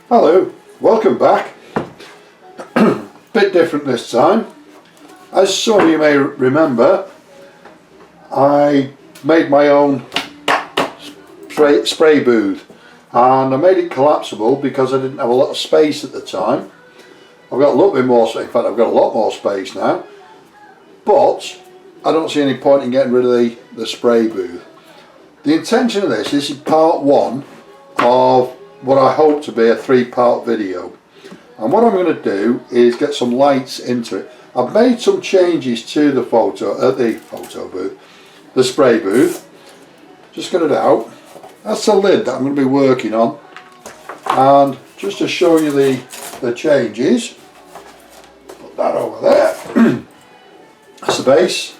Hello, welcome back. Bit different this time. As some of you may remember, I made my own spray booth, and I made it collapsible because I didn't have a lot of space at the time. I've got a little bit more space, in fact I've got a lot more space now, but I don't see any point in getting rid of the spray booth. The intention of this is part one of what I hope to be a 3-part video, and what I'm going to do is get some lights into it. I've made some changes to the the spray booth. Just got it out. That's the lid that I'm going to be working on, and just to show you the changes, put that over there. That's the base,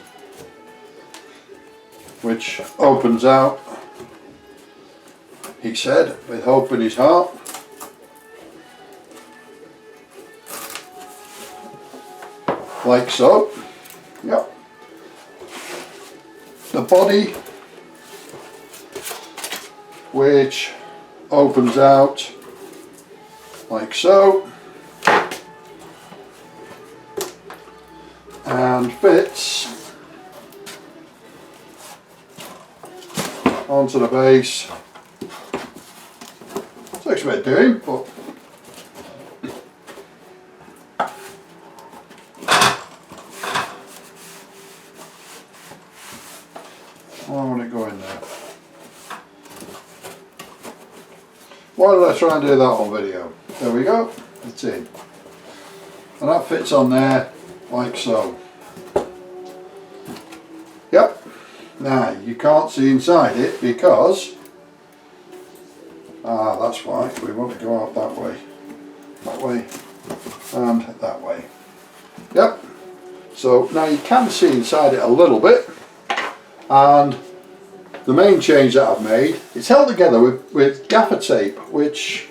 which opens out, he said, with hope in his heart. Like so. Yep. The body, which opens out like so and fits onto the base. Takes a bit of doing, but I want it going there. Why did I try and do that on video? There we go, it's in. And that fits on there like so. Yep. Now you can't see inside it because that's why we want to go out that way, and that way. Yep. So now you can see inside it a little bit, and the main change that I've made, it's held together with gaffer tape, which,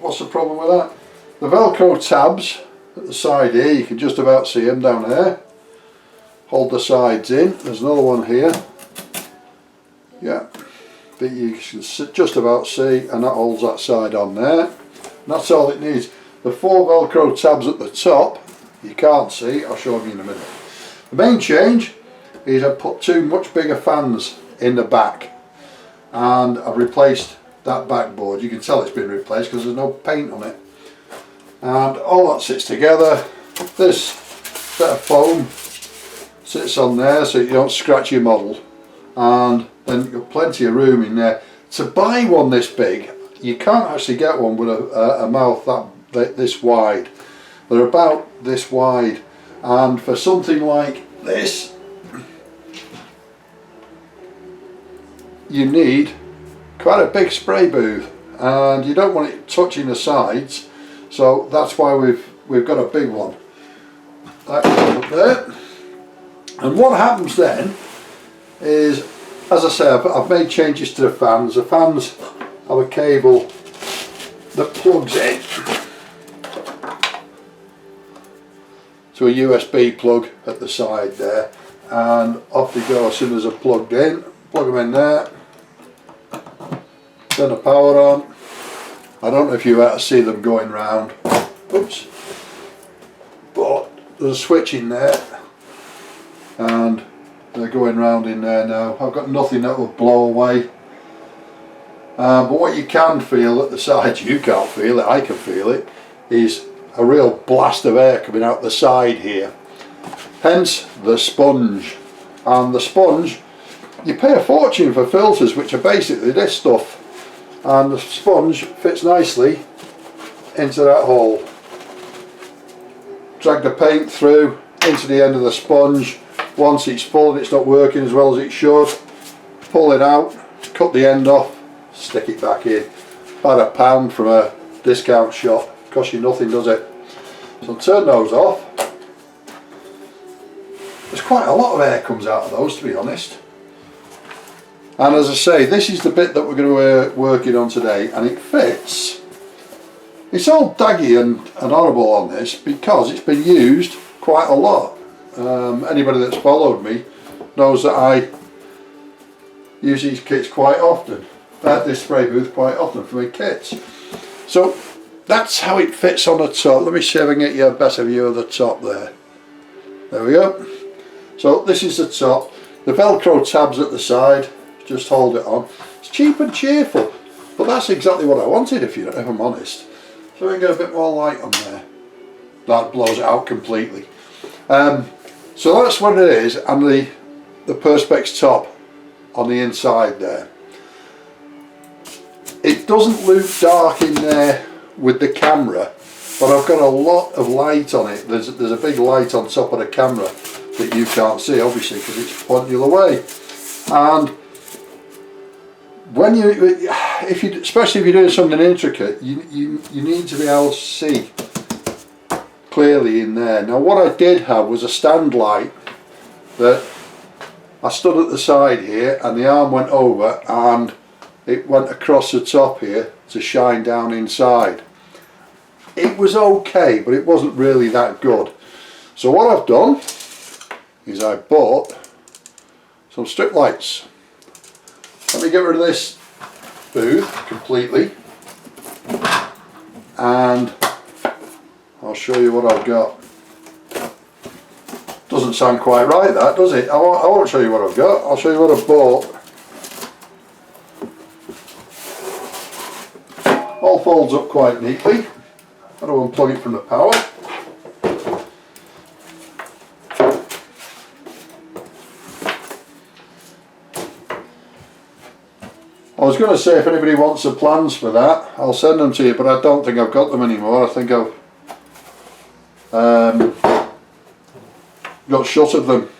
what's the problem with that? The Velcro tabs at the side here, you can just about see them down there, hold the sides in. There's another one here, yeah, that you can just about see, and that holds that side on there. And that's all it needs. The 4 Velcro tabs at the top, you can't see, I'll show you in a minute. The main change is I've put 2 much bigger fans in the back, and I've replaced that backboard. You can tell it's been replaced because there's no paint on it, and all that sits together. This bit of foam sits on there so you don't scratch your model, and then you've got plenty of room in there. To buy one this big, you can't actually get one with a mouth this wide. They're about this wide, and for something like this you need quite a big spray booth, and you don't want it touching the sides, so that's why we've got a big one. That goes up there, and what happens then is, as I say, I've made changes to the fans. The fans have a cable that plugs in to a USB plug at the side there, and off they go as soon as they're plugged in. Plug them in there, turn the power on. I don't know if you ever see them going round, oops, but there's a switch in there and they're going round in there now. I've got nothing that will blow away, but what you can feel at the sides, you can't feel it, I can feel it, is a real blast of air coming out the side here. Hence the sponge. And the sponge, you pay a fortune for filters which are basically this stuff, and the sponge fits nicely into that hole. Drag the paint through into the end of the sponge. Once it's full and it's not working as well as it should, pull it out, cut the end off, stick it back in. About £1 from a discount shop, costs you nothing, does it? So turn those off. There's quite a lot of air comes out of those, to be honest. And as I say, this is the bit that we're going to be working on today, and it fits. It's all daggy and horrible on this because it's been used quite a lot. Anybody that's followed me knows that I use these kits quite often, this spray booth quite often for my kits. So that's how it fits on the top. Let me see if I can get you a better view of the top there. There we go. So this is the top. The Velcro tabs at the side, just hold it on. It's cheap and cheerful, but that's exactly what I wanted, if I'm honest. So we can get a bit more light on there. That blows it out completely. So that's what it is, and the Perspex top on the inside there. It doesn't look dark in there with the camera, but I've got a lot of light on it. There's a big light on top of the camera that you can't see, obviously, because it's pointing the other way. And when especially if you're doing something intricate, you need to be able to see clearly in there. Now what I did have was a stand light that I stood at the side here, and the arm went over and it went across the top here to shine down inside. It was okay, but it wasn't really that good. So what I've done is I bought some strip lights. Let me get rid of this booth completely, and I'll show you what I've got. Doesn't sound quite right, that, does it? I won't show you what I've got. I'll show you what I've bought. All folds up quite neatly. I've got to unplug it from the power. I was going to say, if anybody wants the plans for that, I'll send them to you, but I don't think I've got them anymore. I think I've got shot of them.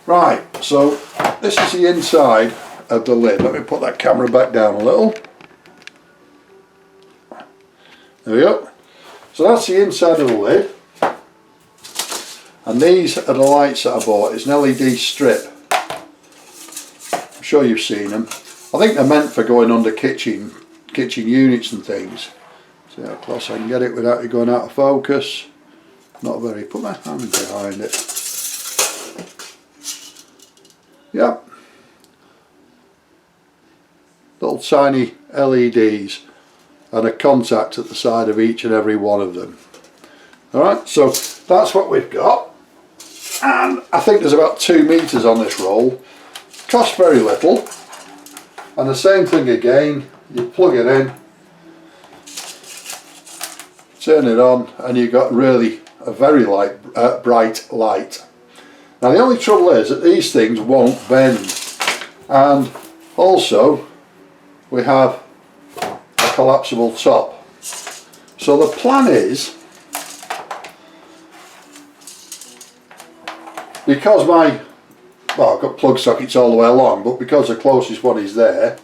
Right, so this is the inside of the lid. Let me put that camera back down a little. There we go. So that's the inside of the lid, and these are the lights that I bought. It's an LED strip. I'm sure you've seen them. I think they're meant for going under kitchen units and things. See how close I can get it without it going out of focus. Not very. Put my hand behind it. Yep. Little tiny LEDs and a contact at the side of each and every one of them. Alright, so that's what we've got. And I think there's about 2 meters on this roll. Costs very little. And the same thing again, you plug it in, turn it on, and you've got really a very bright light. Now the only trouble is that these things won't bend, and also we have a collapsible top. So the plan is, because I've got plug sockets all the way along, but because the closest one is there,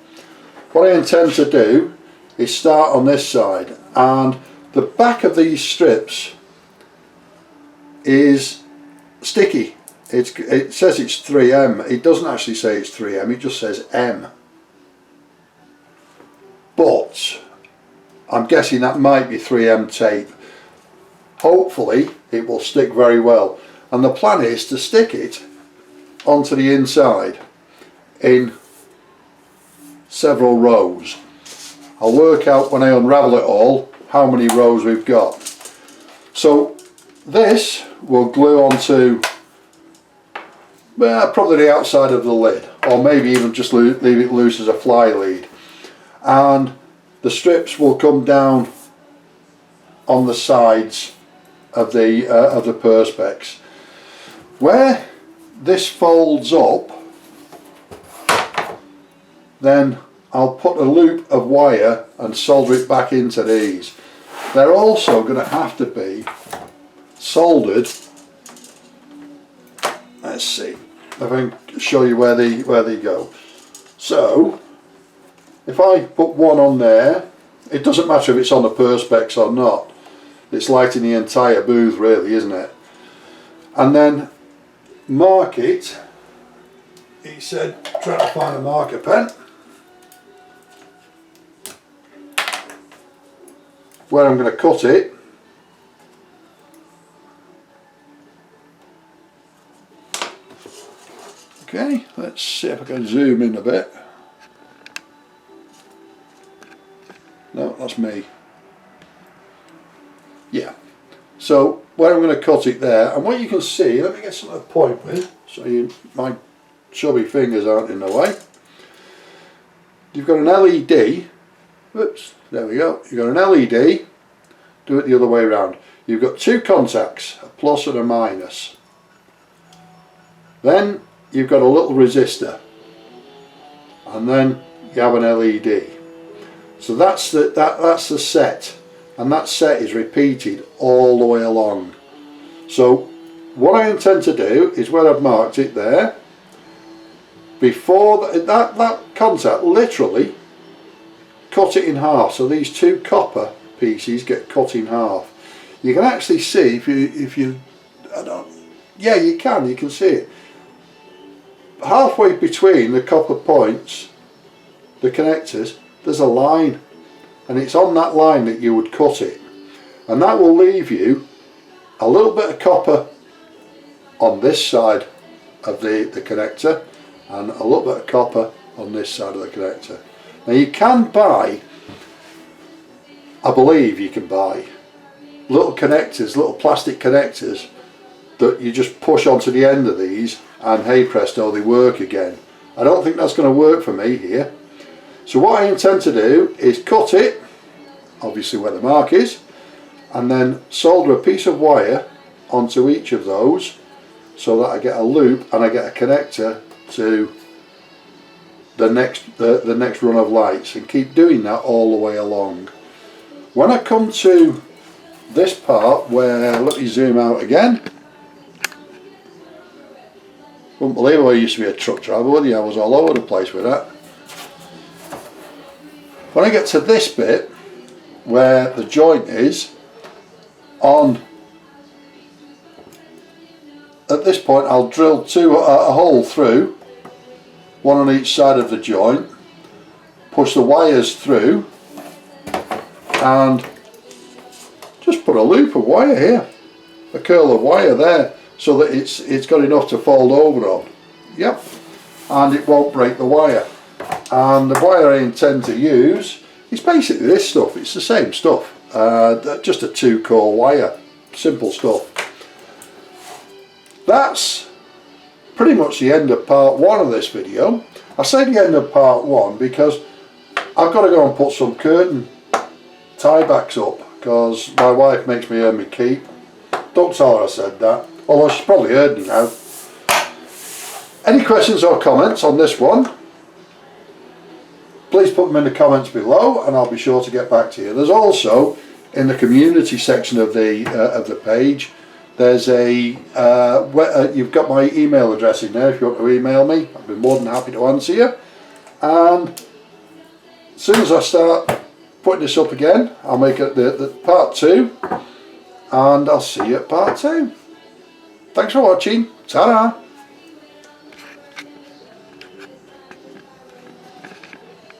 what I intend to do is start on this side, and the back of these strips is sticky. It says it's 3M. It doesn't actually say it's 3M, it just says M. But I'm guessing that might be 3M tape. Hopefully it will stick very well, and the plan is to stick it onto the inside in several rows. I'll work out when I unravel it all how many rows we've got. So this will glue onto probably the outside of the lid, or maybe even just leave it loose as a fly lead, and the strips will come down on the sides of the Perspex. Where this folds up, then I'll put a loop of wire and solder it back into these. They're also going to have to be soldered. Let's see if I can show you where they go. So if I put one on there, it doesn't matter if it's on the Perspex or not. It's lighting the entire booth really, isn't it? And then mark it. He said try to find a marker pen where I'm going to cut it. Okay, let's see if I can zoom in a bit. No, that's me. So where I'm going to cut it there, and what you can see, let me get something to point with so my chubby fingers aren't in the way. You've got an LED, whoops, there we go, you've got an LED, do it the other way around. You've got two contacts, a plus and a minus. Then you've got a little resistor, and then you have an LED. So that's the set, and that set is repeated all the way along. So what I intend to do is where I've marked it there, before that contact, literally cut it in half. So these two copper pieces get cut in half. You can actually see if you yeah, you can see it. Halfway between the copper points, the connectors, there's a line, and it's on that line that you would cut it, and that will leave you a little bit of copper on this side of the connector and a little bit of copper on this side of the connector. Now you can buy, I believe you can buy little connectors, little plastic connectors that you just push onto the end of these, and hey presto, they work again. I don't think that's going to work for me here. So what I intend to do is cut it, obviously where the mark is, and then solder a piece of wire onto each of those so that I get a loop and I get a connector to the next run of lights, and keep doing that all the way along. When I come to this part where, let me zoom out again. Wouldn't believe I used to be a truck driver, would you? I was all over the place with that. When I get to this bit where the joint is on, at this point I'll drill a hole through, one on each side of the joint, push the wires through, and just put a loop of wire here, a curl of wire there, so that it's got enough to fold over on. Yep, and it won't break the wire. And the wire I intend to use is basically this stuff. It's the same stuff, just a 2-core wire, simple stuff. That's pretty much the end of part 1 of this video. I say the end of part 1 because I've got to go and put some curtain tie backs up, because my wife makes me earn my keep. Don't tell her I said that, although she's probably heard me now. Any questions or comments on this one, please put them in the comments below and I'll be sure to get back to you. There's also, in the community section of the page, there's you've got my email address in there if you want to email me. I'd be more than happy to answer you. And as soon as I start putting this up again, I'll make it the part 2, and I'll see you at part 2. Thanks for watching. Ta-da!